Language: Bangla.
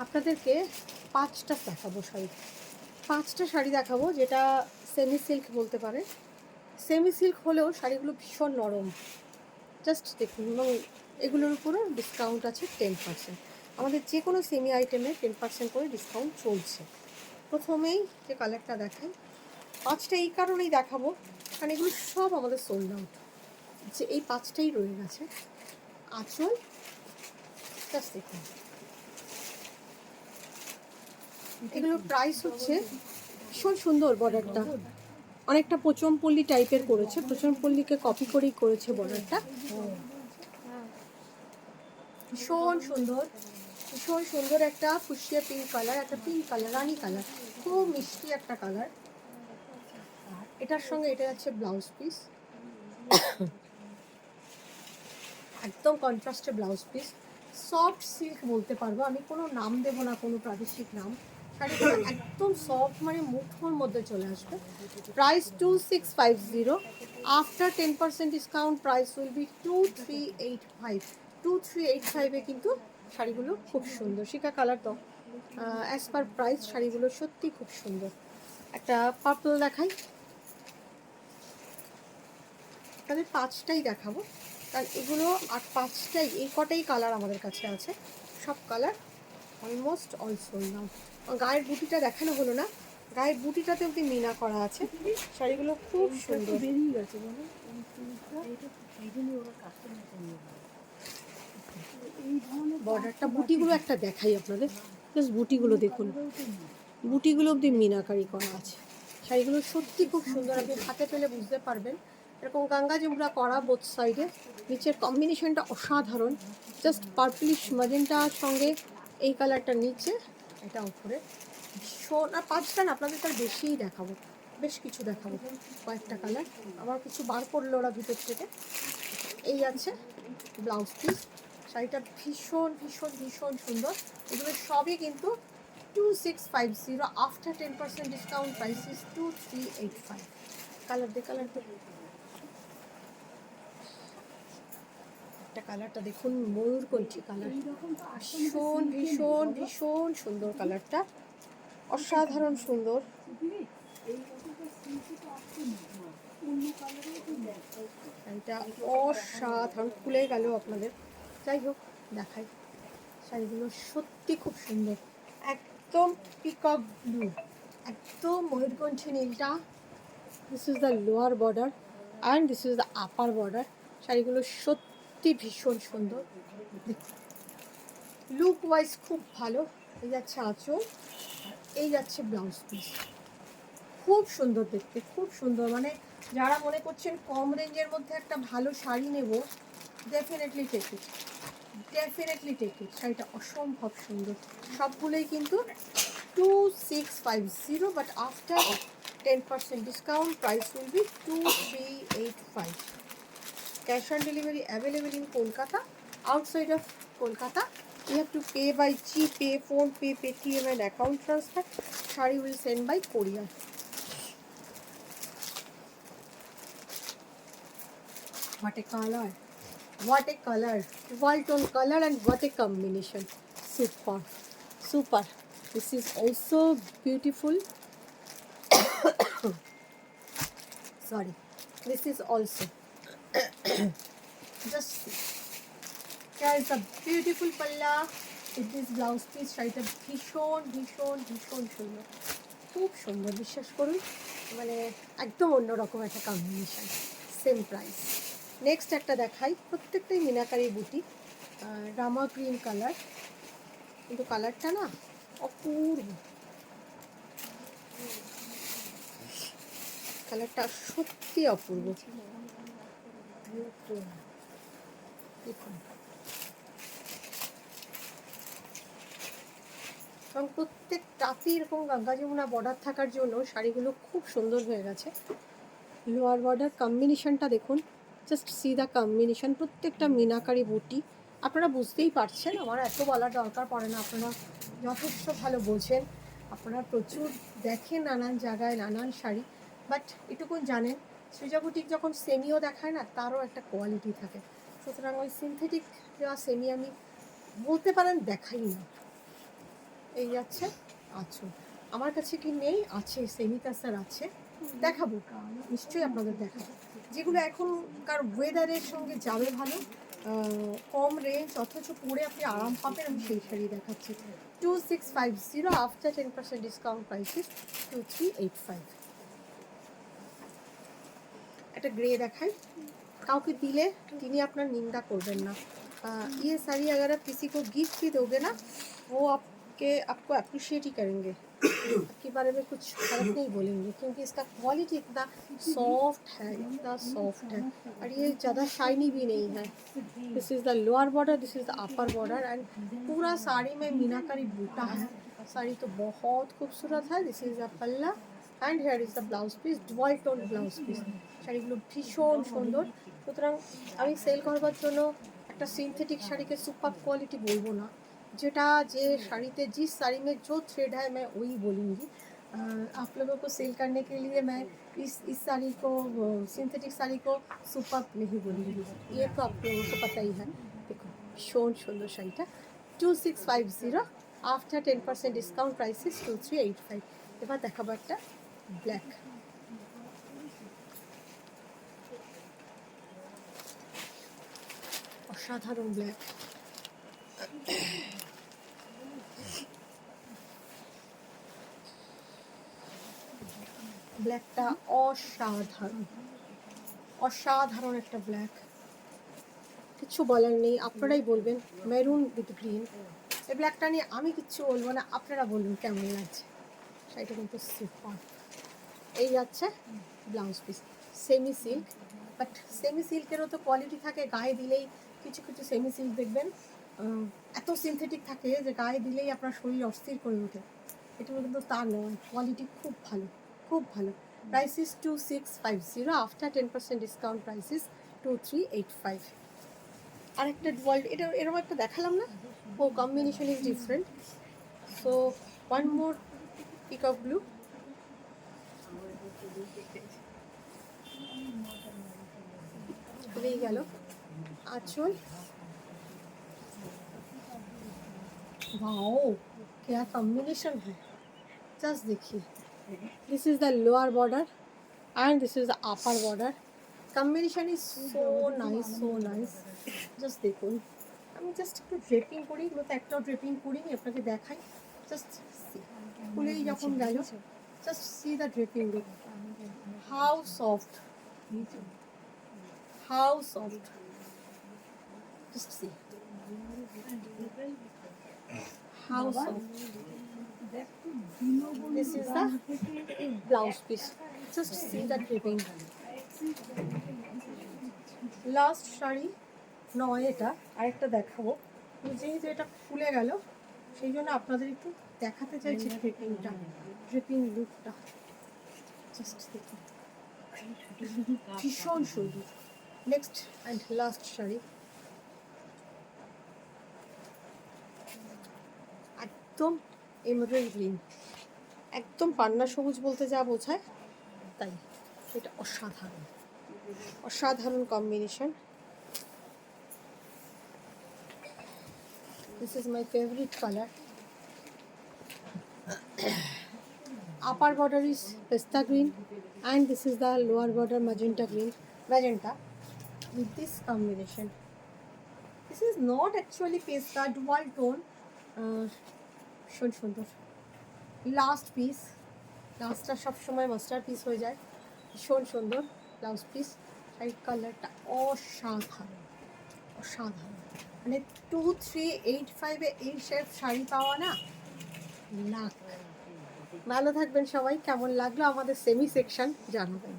আপনাদেরকে 5টা দেখাবো শাড়ি, 5টা শাড়ি দেখাবো যেটা সেমি সিল্ক বলতে পারে। সেমি সিল্ক হলেও শাড়িগুলো ভীষণ নরম, জাস্ট দেখুন। এবং এগুলোর উপরও ডিসকাউন্ট আছে 10%। আমাদের যে কোনো সেমি আইটেমে 10% করে ডিসকাউন্ট চলছে। প্রথমেই যে কালারটা দেখাই, 5টা এই কারণেই দেখাবো কারণ এগুলো সব আমাদের সোল্ড আউট, যে এই 5টাই রয়ে গেছে। আঁচল জাস্ট দেখুন, এগুলোর প্রাইস হচ্ছে, ভীষণ সুন্দর বর্ডারটা, অনেকটা পোচমপল্লী টাইপের করেছে, পোচমপল্লীকে কপি করেই করেছে বর্ডারটা। ভীষণ সুন্দর, ভীষণ সুন্দর একটা ফুসিয়া পিঙ্ক কালার, একটা পিঙ্ক কালার, রানি কালার, খুব মিষ্টি একটা কালার। আর এটার সঙ্গে এটা যাচ্ছে ব্লাউজ পিস, একদম কন্ট্রাস্টে ব্লাউজ পিস। সফট সিল্ক বলতে পারবো আমি, কোনো নাম দেবো না, কোনো প্রাদেশিক নাম। শাড়িটা একদম সফট, মানে মুঠোর মধ্যে চলে আসবে। Price 2650, after 10% discount price will be 2385। 2385-এ কিন্তু শাড়িগুলো খুব সুন্দর। শিখা কালার তো অ্যাজ পার প্রাইস শাড়িগুলো সত্যি খুব সুন্দর। একটা পার্পল দেখাই, তাদের 5টাই দেখাবো কারণ এগুলো, আর 5টাই এই কটাই কালার আমাদের কাছে আছে, সব colour almost all sold out. গায়ের বুটিটা দেখানো হলো না, গায়ের বুটিটাতে অব্দি মিনা করা আছে। শাড়িগুলো খুব সুন্দর, বেরিয়ে গেছে বলো। বর্ডারটা, বুটিগুলো একটা দেখাই আপনাদের, জাস্ট বুটিগুলো দেখুন, বুটিগুলো অব্দি মিনাকারি করা আছে। শাড়িগুলো সত্যি খুব সুন্দর, আপনি হাতে পেলে বুঝতে পারবেন। এরকম গাঙ্গা জুমরা করা বোথ সাইডে, নিচের কম্বিনেশনটা অসাধারণ, জাস্ট পার্পলিশ ম্যাজেন্টার সঙ্গে এই কালারটা নিচে, এটা উপরে। ভীষণ, আর 5টা না, আপনাদের তার বেশিই দেখাবো, বেশ কিছু দেখাবো, কয়েকটা কালার আমার কিছু বার করলো ওরা ভিতর থেকে। এই আছে ব্লাউজ পিস, শাড়িটা ভীষণ ভীষণ ভীষণ সুন্দর। এগুলো সবই কিন্তু 2650, after 10% discount price is 2385। Colour দে, কালার দে, একটা কালারটা দেখুন, ময়ূরকণ্ঠী কালার, ভীষণ ভীষণ ভীষণ সুন্দর কালারটা, অসাধারণ সুন্দর। শাড়িটা অসাধারণ, খুলে গেল আপনাদের। যাই হোক দেখাই, শাড়িগুলো সত্যি খুব সুন্দর, একদম পিকক ব্লু, একদম ময়ূরকণ্ঠী নীলটা। This is the lower border and this is the upper border. শাড়িগুলো সত্যি ভীষণ সুন্দর, লুক ওয়াইজ খুব ভালো। এই যাচ্ছে আঁচল, এই যাচ্ছে ব্লাউজ পিস, খুব সুন্দর দেখতে, খুব সুন্দর। মানে যারা মনে করছেন কম রেঞ্জের মধ্যে একটা ভালো শাড়ি নেব, definitely take it, definitely take it. শাড়িটা অসম্ভব সুন্দর, সবগুলোই কিন্তু 2650, but after 10% discount price will be 2385। Cash on delivery available in Kolkata, outside of Kolkata you have to pay by GPay, PhonePe, Paytm and account transfer. Shari will send by courier. What a color, what a color, dual-tone color, and what a combination. Super, super. This is also beautiful. Sorry, this is also just see. Here is a beautiful palla with this blouse piece. শাড়িটা ভীষণ ভীষণ ভীষণ সুন্দর, খুব সুন্দর, বিশ্বাস করুন, মানে একদম অন্যরকম একটা কম্বিনেশন, সেম প্রাইস। নেক্সট একটা দেখাই, প্রত্যেকটাই মিনাকারি বুটি, রামা গ্রিন কালার, কিন্তু কালারটা না অপূর্ব, কালারটা সত্যি অপূর্ব। দেখুন, এবং প্রত্যেকটাতেই এরকম গঙ্গা যমুনা বর্ডার থাকার জন্য শাড়িগুলো খুব সুন্দর হয়ে গেছে। লোয়ার বর্ডার কম্বিনেশনটা দেখুন, জাস্ট সি দ্য কম্বিনেশন, প্রত্যেকটা মিনাকারি বুটি। আপনারা বুঝতেই পারছেন, আমার এত বলার দরকার পড়ে না, আপনারা যথেষ্ট ভালো বোঝেন, আপনারা প্রচুর দেখেন নানান জায়গায় নানান শাড়ি, বাট এটুকুন জানেন সৃজা বুটিক যখন সেমিও দেখায় না, তারও একটা কোয়ালিটি থাকে। সুতরাং ওই সিনথেটিক দেওয়া সেমি আমি বলতে পারেন দেখাই না। এই যাচ্ছে আঁচল। আমার কাছে কি নেই, আছে, সেমি কাসার আছে, দেখাবো, নিশ্চয়ই আপনাদের দেখাবো, যেগুলো এখনকার ওয়েদারের সঙ্গে যাবে ভালো, কম রেঞ্জ অথচ পরে আপনি আরাম পাবেন, আমি সেই শাড়ি দেখাচ্ছি। 2650 আফটার 10% ডিসকাউন্ট প্রাইসেস 2385। একটা গ্রে দেখাই, কাউকে দিলে তিনি আপনার নিন্দা করবেন না। ये साड़ी अगर आप किसी को गिफ्ट भी दोगे ना, वो आपको अप्रिशिएट ही करेंगे, आपके बारे में कुछ गलत नहीं बोलेंगे, क्योंकि इसका क्वालिटी इतना सॉफ्ट है, इतना सॉफ्ट है, और ये ज़्यादा शाइनी भी नहीं है। This is the lower border, this is the upper border, and पूरा साड़ी में मीनाकारी बूटा है। साड़ी तो बहुत खूबसूरत है। दिस इज़ द पल्ला and hair is the blouse piece, dual tone blouse piece. শাড়িগুলো ভীষণ সুন্দর। সুতরাং আমি সেল করবার জন্য একটা সিंथेटिक শাড়িকে सुपर क्वालिटी बोलबो ना, जेटा जे শাড়িতে जिस साड़ी में जो थ्रेड है मैं वही बोलूँगी। आप लोगों को सेल करने के लिए मैं इस साड़ी को, सिंथेटिक साड़ी को सुपर नहीं बोलूँगी, ये तो आप लोगों को पता ही है। देखो भीषण सुंदर শাড়িটা 2650 आफ्टर 10% डिस्काउंट प्राइसेस 2385। এবার দেখাবো একটা ব্ল্যাক, অসাধারণ ব্ল্যাক। ব্ল্যাকটা অসাধারণ, অসাধারণ একটা ব্ল্যাক, কিছু বলার নেই, আপনারাই বলবেন। মেরুন উইথ গ্রিন, এই ব্ল্যাকটা নিয়ে আমি কিচ্ছু বলবো না, আপনারা বলুন কেমন লাগছে। শাড়িটা কিন্তু সুপার। এই যাচ্ছে blouse piece, semi silk, but semi সিল্কেরও তো কোয়ালিটি থাকে, গায়ে দিলেই কিছু কিছু সেমি সিল্ক দেখবেন এত সিনথেটিক থাকে যে গায়ে দিলেই আপনার শরীর অস্থির করে ওঠে। এটাও কিন্তু তা নয়, কোয়ালিটি খুব ভালো, খুব ভালো। Price is 2650 after 10% discount price is 2385। আরেকটা ডুয়াল, এটা এরকম একটা দেখালাম না, ও combination is different. So one more peacock blue, হয়ে গেল आंचल। वाओ क्या कॉम्बिनेशन है, जस्ट देखिए। This is the lower border and this is the upper border, combination is so nice, so nice. Just देखুন, আমি জাস্ট একটু ড্রেপিং করি, মতো একটা ড্রেপিং করিনি, আপনাকে দেখাই। জাস্ট খুলেই যখন গেল, just see the draping, look how soft, how soft, just see how soft. This is the blouse piece, just see the dripping. Last sari নয় এটা, আরেকটা দেখাবো, যেহেতু এটা খুলে গেল সেই জন্য আপনাদের একটু দেখাতে চাইছি ড্রেপিংটা, ড্রেপিং লুকটা। জাস্ট দেখুন ভীষণ সুন্দর। নেক্সট অ্যান্ড লাস্ট শাড়ি, একদম এমরাল্ড গ্রিন, একদম পান্না সবুজ বলতে যা বোঝায় তাই। এটা অসাধারণ, অসাধারণ combination. This is my favourite colour. upper border is pista green and this is the lower border magenta green, magenta with this combination. This is not actually pista, dual tone, ভীষণ সুন্দর। লাস্ট পিস, লাস্টটা সবসময় মাস্টার পিস হয়ে যায়, ভীষণ সুন্দর ব্লাউজ পিস। শাড়ির কালারটা অসাধারণ, অসাধারণ, মানে 2385-এ এই শেপ শাড়ি পাওয়া না লাখ। ভালো থাকবেন সবাই, কেমন লাগলো আমাদের সেমি সেকশন জানাবেন।